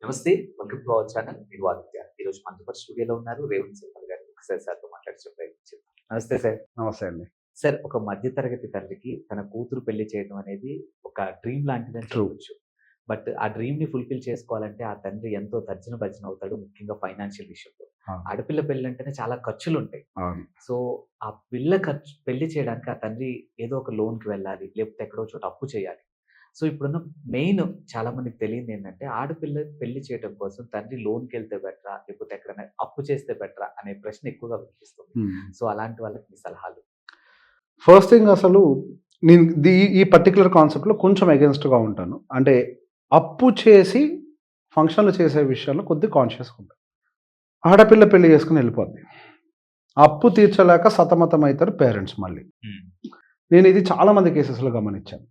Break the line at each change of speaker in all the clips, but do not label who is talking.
నమస్తే. Welcome to our channel. మీరు ఆదిత్య. ఈరోజు మనతో పాటు స్టూడియోలో ఉన్నారు రేవంత్ సింహల్ గారు. ఒకసారి సార్‌తో మాట్లాడించే ప్రయత్నం చేద్దాం. నమస్తే సార్.
నమస్తే అండి.
సార్, ఒక మధ్య తరగతి తల్లికి తన కూతురు పెళ్లి చేయడం అనేది ఒక డ్రీమ్ లాంటిదని
ట్రూ.
చెప్పొచ్చు. బట్ ఆ డ్రీమ్‌ని ఫుల్‌ఫిల్ చేసుకోవాలంటే ఆ తండ్రి ఎంతో తర్జన భర్జన అవుతాడు. ముఖ్యంగా ఫైనాన్షియల్ విషయంలో.
అవును.
ఆడపిల్ల పెళ్ళంటేనే చాలా ఖర్చులుంటాయి.
అవును.
సో, ఆ పెళ్లి చేయడానికి ఆ తండ్రి ఏదో ఒక లోన్‌కి వెళ్ళాలి. లేకపోతే ఎక్కడో చోట అప్పు చేయాలి. సో, ఇప్పుడున్న మెయిన్ చాలా మందికి తెలియనిదేంటంటే, ఆడపిల్ల పెళ్లి చేయటం కోసం తండ్రి లోన్‌కెళ్తే బెటరా? లేకపోతే ఎక్కడైనా అప్పు చేస్తే బెటరా? అనే ప్రశ్న ఎక్కువగా వినిపిస్తుంది. సో, అలాంటి వాళ్ళకి మీ సలహాలు?
ఫస్ట్ థింగ్ అసలు నేను ఈ పర్టిక్యులర్ కాన్సెప్ట్‌లో కొంచెం అగెన్స్ట్‌గా ఉంటాను. అంటే అప్పు చేసి ఫంక్షన్‌లు చేసే విషయాల్లో కొద్దిగా కాన్షియస్‌గా ఉంటాను. ఆడపిల్ల పెళ్లి చేసుకొని వెళ్ళిపోద్ది. అప్పు తీర్చలేక సతమతమవుతారు పేరెంట్స్ మళ్ళీ.
హ్మ్.
నేను ఇది చాలా మంది కేసెస్‌లో గమనించాను.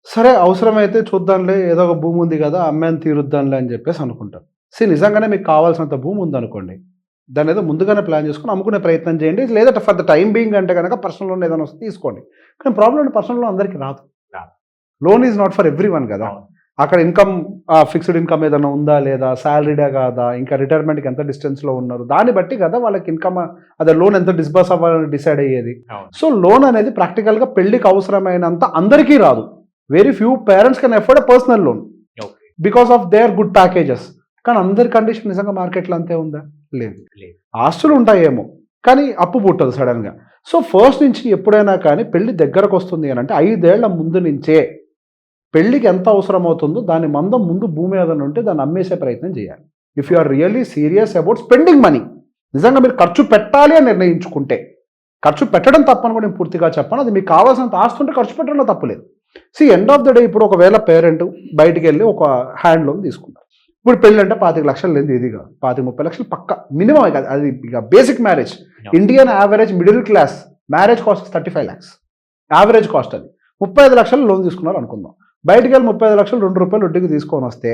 సరే అవసరమైతే చూద్దాంలే ఏదో ఒక భూమి ఉంది కదా! అమ్మేని తీరుద్దాంలే అని చెప్పేసి అనుకుంటారు. నిజంగానే మీకు కావాల్సినంత భూమి ఉందనుకోండి. దాన్ని ఏదో ముందుగానే ప్లాన్ చేసుకొని అమ్ముకునే ప్రయత్నం చేయండి. లేదా ఫర్ ద టైమ్ బీయింగ్ అంటే గనక పర్సనల్ లోన్ ఏదైనా వస్తే తీసుకోండి. కానీ ప్రాబ్లమ్ పర్సనల్ లోన్ అందరికీ రాదు.
రాదు.
Loan is not for everyone కదా!
అవును.
అక్కడ ఇన్‌కమ్ ఫిక్స్డ్ ఇన్‌కమ్ ఏదైనా ఉందా లేదా? సాలరీడా కాదా? ఇంకా రిటైర్మెంట్‌కి ఎంత డిస్టెన్స్‌లో ఉన్నారు? దాన్ని బట్టి కదా వాళ్ళకి ఇన్‌కమ్ అదే లోన్ ఎంత డిస్బర్స్ అవ్వాలని డిసైడ్ అయ్యేది.
అవును.
సో లోన్ అనేది ప్రాక్టికల్‌గా పెళ్లికి అవసరమైనంత అందరికీ రాదు. Very few parents can afford a personal loan
okay.
Because of their good packages. కానీ అందరి కండిషన్ నిజంగా మార్కెట్‌లో అంతే ఉందా? లేదు.
లేదు.
ఆస్తులు ఉంటాయేమో కానీ అప్పు పుట్టదు సడన్‌గా. సో ఫస్ట్ నుంచి ఎప్పుడైనా కానీ పెళ్లి దగ్గరకు వస్తుంది అని అంటే 5 ఏళ్ల ముందు నుంచే పెళ్లికి ఎంత అవసరం అవుతుందో దాని మందం ముందు భూమి ఏదైనా ఉంటే దాన్ని అమ్మేసే ప్రయత్నం చేయాలి. If you are really serious about spending money, నిజంగా మీరు ఖర్చు పెట్టాలి అని నిర్ణయించుకుంటే, ఖర్చు పెట్టడం తప్పని కూడా నేను పూర్తిగా చెప్పను. అది మీకు కావాల్సినంత ఆస్తుంటే ఖర్చు పెట్టడంలో తప్పులేదు. ఎండ్ ఆఫ్ ద డే ఇప్పుడు ఒకవేళ పేరెంట్ బయటికి వెళ్ళి ఒక హ్యాండ్ లోన్ తీసుకున్నారు. ఇప్పుడు పెళ్ళి అంటే 25 లక్షలు లేదు, ఇది కాదు 25-30 లక్షలు పక్క మినిమం. అది ఇక basic marriage. Indian average middle class marriage cost 35 lakhs average cost. అది 35 లక్షలు లోన్ తీసుకున్నారు అనుకుందాం. బయటికి వెళ్ళి 35 లక్షలు ₹2 వడ్డీకి తీసుకొని వస్తే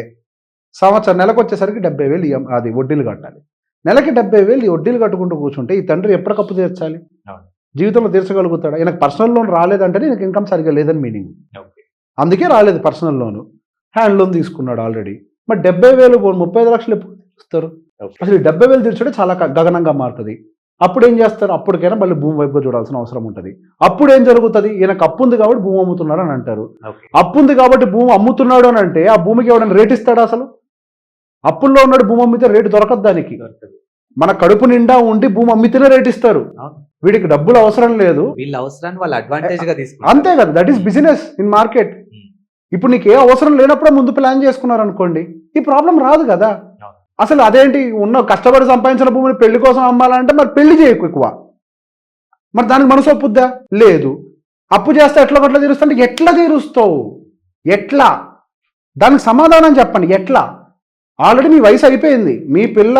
సంవత్సరం నెలకు వచ్చేసరికి 70,000 అది వడ్డీలు కట్టాలి. నెలకి 70,000 ఈ వడ్డీలు కట్టుకుంటూ కూర్చుంటే ఈ తండ్రి ఎప్పటికప్పు తీర్చాలి?
అవును.
జీవితంలో తీర్చగలుగుతాడా? ఈయనకు పర్సనల్ లోన్ రాలేదంటేనే ఈయనకు ఇన్కమ్ సరిగ్గా లేదని మీనింగ్.
ఓకే.
అందుకే రాలేదు పర్సనల్ లోను. హ్యాండ్ లోన్ తీసుకున్నాడు ఆల్రెడీ. మరి 70,000 35 లక్షలు ఎప్పుడు తీరుస్తారు?
ఓకే.
అసలు ఈ 70,000 తీర్చడం చాలా గగనంగా మారుతుంది. అప్పుడు ఏం చేస్తారు? అప్పటికైనా మళ్ళీ భూమి వైపుగా చూడాల్సిన అవసరం ఉంటుంది. అప్పుడు ఏం జరుగుతుంది? ఈయనకు అప్పు ఉంది కాబట్టి భూమి అమ్ముతున్నాడు అని అంటారు.
ఓకే.
అప్పు ఉంది కాబట్టి భూమి అమ్ముతున్నాడు అని అంటే ఆ భూమికి ఎవడైనా రేట్ ఇస్తాడా? అసలు అప్పుల్లో ఉన్నాడు, భూమి అమ్మితే రేటు దొరకదు దానికి.
దొరకదు.
మన కడుపు నిండా ఉండి భూమి అమ్మితేనే రేట్ ఇస్తారు.
అవును.
వీడికి డబ్బులు అవసరం లేదు.
వీళ్ళ అవసరాన్ని వాళ్ళు అడ్వాంటేజ్ గా తీసుకుంటారు.
అంతే కదా, that is business in market.
హ్మ్.
ఇప్పుడు నీకు ఏ అవసరం లేనప్పుడే ముందు ప్లాన్ చేసుకున్నారు అనుకోండి, ఈ ప్రాబ్లం రాదు కదా.
అవును.
అసలు అదేంటి, ఉన్న కష్టపడి సంపాదించిన భూమిని పెళ్లి కోసం అమ్మాలంటే మరి పెళ్లి చేయకు ఎక్కువ. మరి దానికి మనసు ఒప్పుద్దా? లేదు. అప్పు చేస్తే ఎట్లా తీరుస్తుంటే ఎట్లా తీరుస్తావు? ఎట్లా? దానికి సమాధానం చెప్పండి. ఎట్లా? ఆల్రెడీ మీ వయసు అయిపోయింది. మీ పిల్ల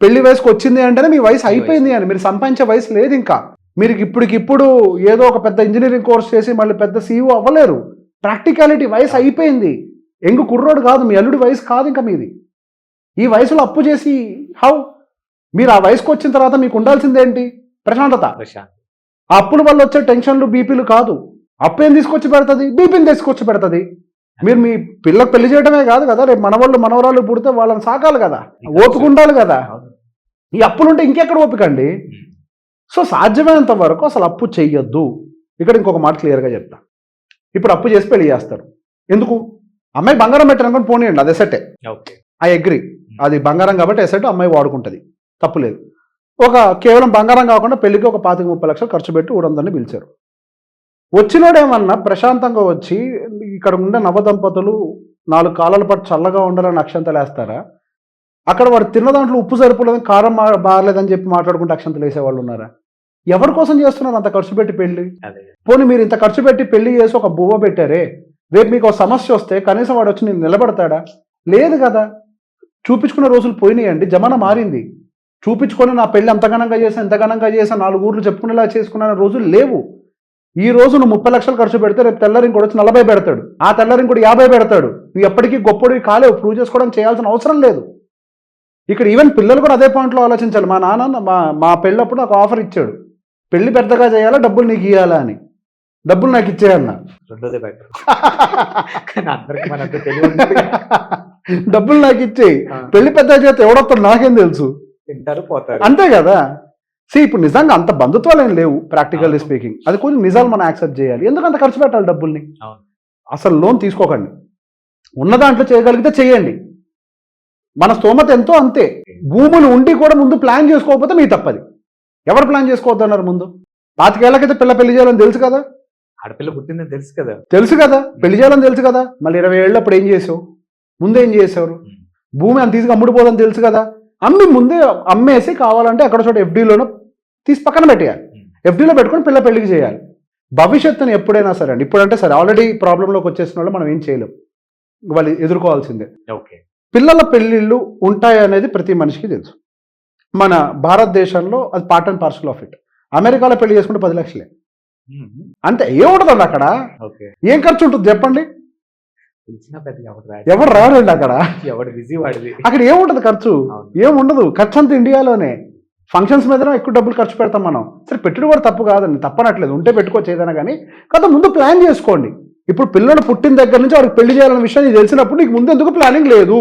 పెళ్లి వయసుకు వచ్చింది అంటేనే మీ వయసు అయిపోయింది అని. మీరు సంపాదించే వయసు లేదు ఇంకా. మీరు ఇప్పటికిప్పుడు ఏదో ఒక పెద్ద ఇంజనీరింగ్ కోర్స్ చేసి మళ్ళీ పెద్ద CEO అవ్వలేరు. ప్రాక్టికాలిటీ వయసు అయిపోయింది. ఎంగు కుర్రోడు కాదు, మీ అల్లుడి వయసు కాదు ఇంకా మీది. ఈ వయసులో అప్పు చేసి హౌ? మీరు ఆ వయసుకు వచ్చిన తర్వాత మీకు ఉండాల్సింది ఏంటి? ప్రశాంతత. ఆ అప్పుల వల్ల వచ్చే టెన్షన్లు, బీపీలు కాదు. అప్పు ఏం తీసుకొచ్చి పెడుతుంది? బీపీని తీసుకొచ్చి పెడుతుంది. మీరు మీ పిల్లలకు పెళ్లి చేయడమే కాదు కదా, రేపు మనవాళ్ళు మనవరాలు పుడితే వాళ్ళని సాకాలి కదా, ఓపిక ఉండాలి కదా. ఈ అప్పులుంటే ఇంకెక్కడ ఓపికండి? సో సాధ్యమైనంత వరకు అసలు అప్పు చెయ్యొద్దు. ఇక్కడ ఇంకొక మాట క్లియర్గా చెప్తా. ఇప్పుడు అప్పు చేసి పెళ్లి చేస్తారు. ఎందుకు? అమ్మాయి బంగారం పెట్టారనుకోని పోనీయండి, అది ఎసెటే.
ఓకే.
I agree. అది బంగారం కాబట్టి ఎసెట్ అమ్మాయి వాడుకుంటుంది, తప్పులేదు. కేవలం బంగారం కాకుండా పెళ్లికి ఒక 25-30 లక్షలు ఖర్చు పెట్టి ఊరందరినీ పిలిచారు. వచ్చినోడేమన్నా ప్రశాంతంగా వచ్చి ఇక్కడ ఉండే నవదంపతులు 4 కాలాల పాటు చల్లగా ఉండాలని అక్షంతలు వేస్తారా? అక్కడ వాడు తిన్న దాంట్లో ఉప్పు సరిపోలేదని, కారం బారలేదని చెప్పి మాట్లాడుకుంటే అక్షంతలు వేసేవాళ్ళు ఉన్నారా? ఎవరి కోసం చేస్తున్నారు అంత ఖర్చు పెట్టి పెళ్లి? పోనీ మీరు ఇంత ఖర్చు పెట్టి పెళ్లి చేసి ఒక బువ్వ పెట్టారే, రేపు మీకు ఒక సమస్య వస్తే కనీసం వాడు వచ్చి నేను నిలబడతాడా? లేదు కదా. చూపించుకునే రోజులు పోయినాయండి, జమానా మారింది. చూపించుకొని నా పెళ్లి అంత ఘనంగా చేసా 4 ఊర్లు చెప్పుకునేలా చేసుకున్న రోజులు లేవు. ఈ రోజు నువ్వు 30 లక్షలు ఖర్చు పెడితే రేపు తెల్లరింగ్ కూడా వచ్చి 40 పెడతాడు, ఆ తెల్లరింగ్ కూడా 50 పెడతాడు. నువ్వు ఎప్పటికీ గొప్పడివి కాలేవు, ప్రూవ్ చేసుకోవడం చేయాల్సిన అవసరం లేదు. ఇక్కడ ఈవెన్ పిల్లలు కూడా అదే పాయింట్లో ఆలోచించాలి. మా నాన్న మా పెళ్ళప్పుడు నాకు ఆఫర్ ఇచ్చాడు, పెళ్లి పెద్దగా చేయాలా, డబ్బులు నీకు ఇవ్వాలా అని. డబ్బులు నాకు ఇచ్చేయన్నా.
రెండోదే బెటర్. కానీ అందరికి మనకు తెలియదు.
డబ్బులు నాకు ఇచ్చేయి,
ఆ,
పెళ్లి పెద్ద చేత ఎవడొస్తాడు నాకేం తెలుసు,
తింటారు పోతారు.
అంతే కదా. ఇప్పుడు నిజంగా అంత బంధుత్వాలు ఏం లేవు ప్రాక్టికల్లీ
అవును.
స్పీకింగ్, అది కొంచెం నిజాలు మనం యాక్సెప్ట్ చేయాలి. ఎందుకు అంత ఖర్చు పెట్టాలి డబ్బుల్ని?
అవును.
అసలు లోన్ తీసుకోకండి, ఉన్న దాంట్లో చేయగలిగితే చేయండి, మన స్తోమత ఎంతో అంతే. భూములు ఉండి కూడా ముందు ప్లాన్ చేసుకోకపోతే మీ తప్పది. ఎవరు ప్లాన్ చేసుకోవద్దన్నారు ముందు? 25 ఏళ్ళకైతే పెళ్లి చేయాలని తెలుసు కదా,
ఆడపిల్ల పుట్టిందని తెలుసు కదా.
తెలుసు కదా, పెళ్లి చేయాలని తెలుసు కదా, మళ్ళీ 20 ఏళ్ళు అప్పుడు ఏం చేసావు, ముందేం చేసేవారు?
ఉమ్,
భూమి అంత ఈజీగా అమ్ముడుపోదని తెలుసు కదా, ముందే అమ్మేసి కావాలంటే అక్కడ చోట ఎఫ్డీలోనో తీసి పక్కన పెట్టేయాలి,
ఉమ్,
ఎఫ్డీలో పెట్టుకొని పెళ్లికి చేయాలి. భవిష్యత్తుని ఎప్పుడైనా సరే అండి, ఇప్పుడంటే సరే ఆల్రెడీ ప్రాబ్లంలోకి వచ్చేసిన వాళ్ళు మనం ఏం చేయలేం, వాళ్ళు ఎదుర్కోవాల్సిందే.
ఓకే.
పిల్లల పెళ్ళిళ్ళు ఉంటాయనేది ప్రతి మనిషికి తెలుసు. మన భారతదేశంలో అది part and parcel of it. అమెరికాలో పెళ్లి చేసుకుంటే 10 లక్షలే
ఉమ్,
అంతే. ఏముంటుందండి అక్కడ,
ఓకే.
ఏం ఖర్చు ఉంటుంది చెప్పండి?
పిలిచినా పెద్ద ఎవరు
ఎవరు రారండి అక్కడ,
ఎవడు బిజీ వాడిది.
అక్కడ ఏముంటుంది ఖర్చు?
అవును.
ఏముండదు, ఖర్చు అంతా ఇండియాలోనే. ఫంక్షన్స్ మీద ఎక్కువ డబ్బులు ఖర్చు పెడతాం మనం. సరే పెట్టుడు కూడా తప్పు కాదండి, తప్పనట్లేదు, ఉంటే పెట్టుకోవచ్చు ఏదైనా, కానీ కదా ముందు ప్లాన్ చేసుకోండి. ఇప్పుడు పిల్లలు పుట్టిన దగ్గర నుంచి వాడికి పెళ్లి చేయాలనే విషయం నీకు తెలిసినప్పుడు నీకు ముందు ఎందుకు ప్లానింగ్ లేదు?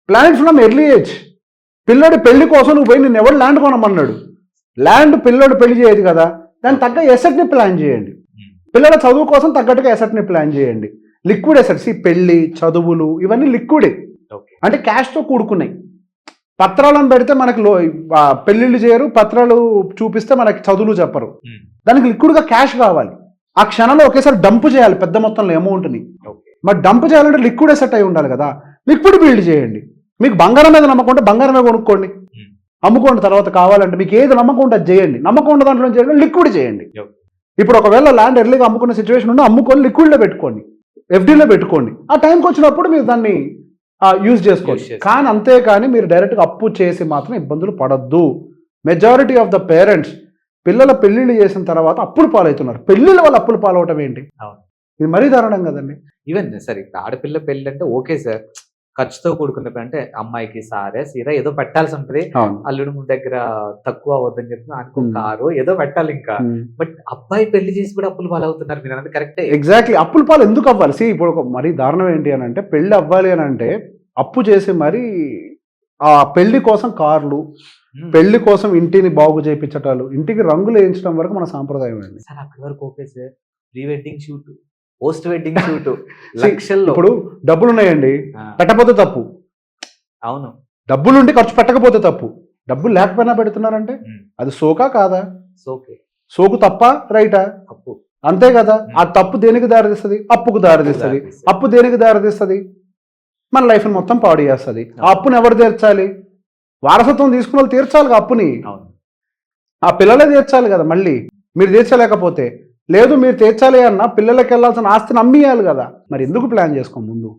Planning from early age. పిల్లడి పెళ్లి కోసం నువ్వు పోయి నిన్ను ఎవరు ల్యాండ్ కొనమన్నాడు? ల్యాండ్ పిల్లడు పెళ్లి చేయదు కదా, దానికి తగ్గ ఎసెట్ని ప్లాన్ చేయండి.
ఉమ్,
పిల్లల చదువు కోసం తగ్గట్టుగా ఎసెట్ని ప్లాన్ చేయండి. లిక్విడ్ ఎసెట్స్, ఈ పెళ్లి చదువులు ఇవన్నీ లిక్విడే,
ఓకే.
అంటే క్యాష్తో కూడుకున్నాయి. పత్రాలను పెడితే మనకి పెళ్లిళ్ళు చేయరు, పత్రాలు చూపిస్తే మనకి చదువులు చెప్పరు.
ఉమ్,
దానికి లిక్విడ్గా క్యాష్ కావాలి. ఆ క్షణంలో ఒకేసారి డంప్ చేయాలి పెద్ద మొత్తంలో అమౌంట్ని.
ఓకే.
మరి డంప్ చేయాలంటే లిక్విడ్ ఎసెట్ అయి ఉండాలి కదా, లిక్విడ్ బిల్డ్ చేయండి. మీకు బంగారం మీద నమ్మకం ఉంటే బంగారమే కొనుక్కోండి,
ఉమ్,
అమ్ముకోండి. తర్వాత కావాలంటే మీకు ఏది నమ్మకం ఉంటే అది చేయండి, నమ్మకం ఉన్న దాంట్లో చేయండి, లిక్విడ్ చేయండి.
ఓకే.
ఇప్పుడు ఒకవేళ ల్యాండ్ ఎర్లీగా అమ్ముకునే సిచ్యువేషన్ ఉంటే అమ్ముకొని లిక్విడ్లో పెట్టుకోండి, ఎఫ్డీలో పెట్టుకోండి. ఆ టైంకి వచ్చినప్పుడు మీరు దాన్ని యూజ్ చేసుకోండి.
Use చేసుకోండి.
కానీ అంతేకాని మీరు డైరెక్ట్గా అప్పు చేసి మాత్రం ఇబ్బందులు పడద్దు. మెజారిటీ ఆఫ్ ద పేరెంట్స్ పిల్లల పెళ్లిళ్ళు చేసిన తర్వాత అప్పులు పాలవుతున్నారు. పెళ్లిళ్ళ వల్ల అప్పులు పాలవటం ఏంటి?
అవును.
ఇది మరీ దారుణం కదండి.
ఈవెన్ సరే ఇప్పుడు ఆడపిల్ల పెళ్ళి అంటే ఓకే సార్, ఖర్చుతో కూడుకున్న పని. అంటే అమ్మాయికి సారే సీర ఏదో పెట్టాల్సి ఉంటుంది,
అవును.
అల్లుడు దగ్గర తక్కువ అవద్దని చెప్పి అనుకో
ఉమ్.
కారు ఏదో పెట్టాలి ఇంకా. బట్ అబ్బాయి పెళ్లి చేసి కూడా అప్పులు పాలవుతున్నారు. మీరు అన్నది కరెక్టే.
ఎగ్జాక్ట్లీ, అప్పుల పాలు ఎందుకు అవ్వాలి? ఇప్పుడు ఒక మరీ దారుణం ఏంటి అని అంటే, పెళ్లి అవ్వాలి అని అంటే అప్పు చేసి మరి ఆ పెళ్లి కోసం కార్లు,
ఉమ్,
పెళ్లి కోసం ఇంటిని బాగు చేయించటాలు, ఇంటికి రంగులు వేయించడం వరకు మన సాంప్రదాయం అండి.
సార్ అక్కడి వరకు okay sir, pre wedding shoot, post wedding shoot లక్షల్లో.
ఇప్పుడు డబ్బులు ఉన్నాయండి,
ఆ,
పెట్టకపోతే తప్పు.
అవును.
డబ్బులుండి ఖర్చు పెట్టకపోతే తప్పు. డబ్బులు లేకపోయినా పెడుతున్నారంటే
ఉమ్,
అది సోకా కాదా?
ఓకే.
సోకు తప్ప రైటా?
అప్పు.
అంతే కదా. ఆ తప్పు దేనికి దారితీస్తుంది? అప్పుకు దారితీస్తుంది. అప్పు దేనికి దారితీస్తుంది? మన లైఫ్ని మొత్తం పాడు చేస్తుంది. ఆ అప్పుని ఎవరు తీర్చాలి? వారసత్వం తీసుకున్న వాళ్ళు తీర్చాలి అప్పుని.
అవును.
ఆ పిల్లలే తీర్చాలి కదా. మళ్ళీ మీరు తీర్చలేకపోతే లేదు, మీరు తీర్చాలి అన్న పిల్లలకి వెళ్ళాల్సిన ఆస్తిని అమ్మియాలి కదా. మరి ఎందుకు ప్లాన్ చేసుకో ముందు?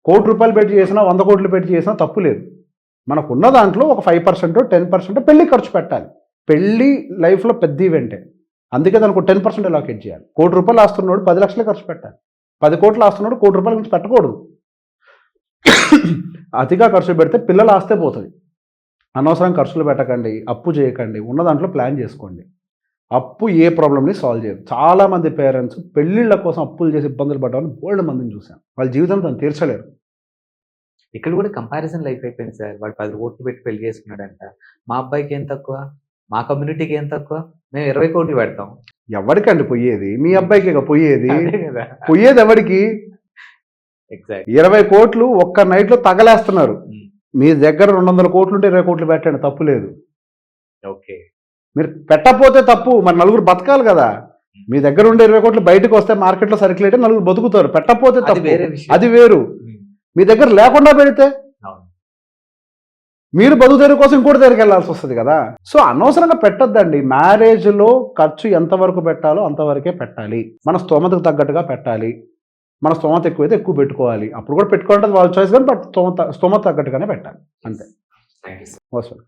₹1,00,00,000 పెట్టి చేసినా 100 కోట్లు పెట్టి చేసినా తప్పు లేదు. మనకున్న దాంట్లో ఒక 5% 10% పెళ్లి ఖర్చు పెట్టాలి. పెళ్లి లైఫ్లో పెద్ద ఈవెంటే, అందుకే దానికి 10% అలొకేట్ చేయాలి. ₹1,00,00,000 ఆస్తున్నాడు 10 లక్షలే ఖర్చు పెట్టాలి. 10 కోట్లు ఆస్తున్నాడు ₹1,00,00,000 నుంచి పెట్టకూడదు. అతిగా ఖర్చు పెడితే పిల్లల ఆస్తే పోతుంది. అనవసరం ఖర్చులు పెట్టకండి, అప్పు చేయకండి, ఉన్న దాంట్లో ప్లాన్ చేసుకోండి. అప్పు ఏ ప్రాబ్లమ్ని సాల్వ్ చేయదు. చాలామంది పేరెంట్స్ పెళ్ళిళ్ళ కోసం అప్పులు చేసి ఇబ్బందులు పడ్డామని బోల్డ్ మందిని చూశాను. వాళ్ళ జీవితం తను తీర్చలేరు.
ఇక్కడ కూడా కంపారిజన్ లైఫ్ అయిపోయింది సార్. వాడు 10 కోట్లు పెట్టి పెళ్లి చేసుకున్నాడంట, మా అబ్బాయికి ఏం తక్కువ, మా కమ్యూనిటీకి ఏం తక్కువ, మేము 20 కోట్లు పెడతాం.
ఎవరికండి పోయేది? మీ అబ్బాయికి పోయేది.
అదే కదా.
పోయేది ఎవరికి?
ఎగ్జాక్ట్.
20 కోట్లు ఒక్క నైట్లో తగలేస్తున్నారు. మీ దగ్గర 200 కోట్లు ఉంటే 20 కోట్లు పెట్టండి, తప్పు లేదు.
ఓకే.
మీరు పెట్టకపోతే తప్పు. మరి నలుగురు బతకాలి కదా. మీ దగ్గర ఉండే 20 కోట్లు బయటకు వస్తే మార్కెట్లో సర్క్యులేట్ అయితే నలుగురు బతుకుతారు. పెట్టకపోతే
అది
తప్పు,
వేరే విషయం.
అది వేరు. మీ దగ్గర లేకుండా పెడితే
అవును.
మీరు బతుకు తెరువు కోసం ఇంకోటి దగ్గరికి వెళ్ళాల్సి వస్తుంది కదా. సో అనవసరంగా పెట్టొద్దండి. మ్యారేజ్లో ఖర్చు ఎంతవరకు పెట్టాలో అంతవరకే పెట్టాలి. మన స్తోమతకు తగ్గట్టుగా పెట్టాలి. మన స్తోమత ఎక్కువైతే ఎక్కువ పెట్టుకోవాలి. అప్పుడు కూడా పెట్టుకోవాలంటే వాళ్ళ చాయిస్, కానీ బట్ స్తోమత తగ్గట్టుగానే పెట్టాలి అంతే.
Thank you sir.
అవసరం.